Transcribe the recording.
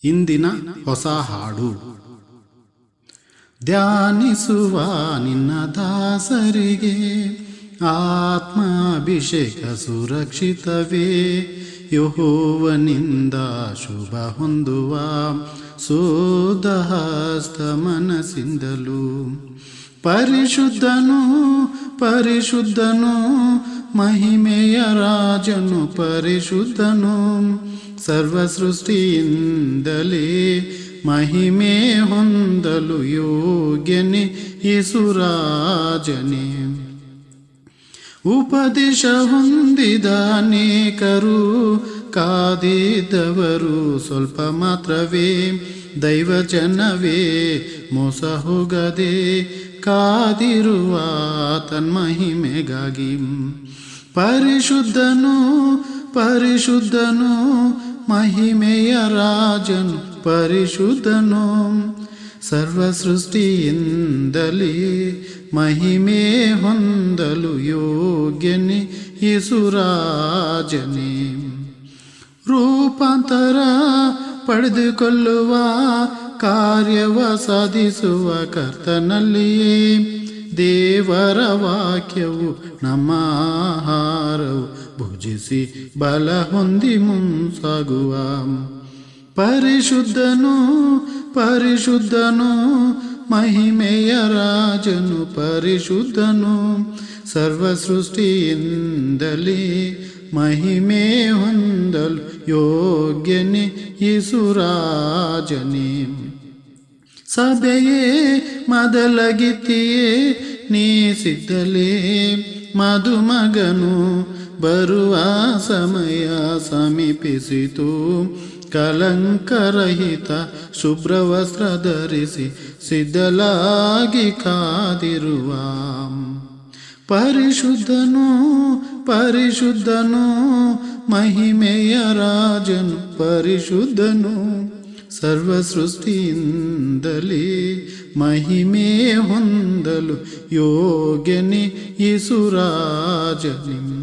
ಇಂದಿನ ಹೊಸ ಹಾಡು. ಧ್ಯಾನಿಸುವ ನಿನ್ನ ದಾಸರಿಗೆ ಆತ್ಮಾಭಿಷೇಕ ಸುರಕ್ಷಿತವೇ. ಯೆಹೋವನಿಂದ ಶುಭ ಹೊಂದುವ ಶುದ್ಧ ಹಸ್ತ ಮನಸ್ಸಿಂದಲೂ. ಪರಿಶುದ್ಧನು ಪರಿಶುದ್ಧನು ಮಹಿಮೆಯ ರಾಜನು ಪರಿಶುದ್ಧನು. ಸರ್ವ ಸೃಷ್ಟಿಯಿಂದಲೇ ಮಹಿಮೆ ಹೊಂದಲು ಯೋಗ್ಯನೇ ಯೇಸುರಾಜನೇ. ಉಪದೇಶ ಹೊಂದಿದ ಅನೇಕರು ಕಾದಿದ್ದವರು ಸ್ವಲ್ಪ ಮಾತ್ರವೇ. ದೈವಜನವೇ ಮೋಸ ಹೋಗದೆ ಕಾದಿರುವ ತನ್ಮಹಿಮೆಗಾಗಿ. ಪರಿಶುದ್ಧನು ಪರಿಶುದ್ಧನು ಮಹಿಮೆಯ ರಾಜನು ಪರಿಶುದ್ಧನು. ಸರ್ವ ಸೃಷ್ಟಿಯಿಂದಲೇ ಮಹಿಮೆ ಹೊಂದಲು ಯೋಗ್ಯನೇ ಯೇಸುರಾಜನೇ. ರೂಪಾಂತರ ಪಡೆದುಕೊಳ್ಳುವ ಕಾರ್ಯವ ಸಾಧಿಸುವ ಕರ್ತನಲ್ಲಿಯೇ. ದೇವರ ವಾಕ್ಯವು ನಮ್ಮ ಆಹಾರವು ಭುಜಿಸಿ ಬಲ ಹೊಂದಿ ಮುಂಸಾಗುವ. ಪರಿಶುದ್ಧನು ಪರಿಶುದ್ಧನು ಮಹಿಮೆಯ ರಾಜನು ಪರಿಶುದ್ಧನು. ಸರ್ವ ಸೃಷ್ಟಿಯಿಂದಲೇ ಮಹಿಮೆ ಹೊಂದಲು ಯೋಗ್ಯನೇ ಯೇಸುರಾಜನೇ. ಸಭೆಯೇ ಮೊದಲಗಿತ್ತಿಯೇ ನೀ ಸಿದ್ಧಲೇ. ಮದುಮಗನು ಬರುವ ಸಮಯ ಸಮೀಪಿಸಿತು. ಕಲಂಕರಹಿತ ಶುಭ್ರ ವಸ್ತ್ರ ಧರಿಸಿ ಸಿದ್ಧಲಾಗಿ ಕಾದಿರುವ. ಪರಿಶುದ್ಧನು ಪರಿಶುದ್ಧನು ಮಹಿಮೆಯ ರಾಜನು ಪರಿಶುದ್ಧನು. ಸರ್ವ ಸೃಷ್ಟಿಯಿಂದಲೇ ಮಹಿಮೆ ಹೊಂದಲು ಯೋಗ್ಯನೇ ಯೇಸುರಾಜನೇ.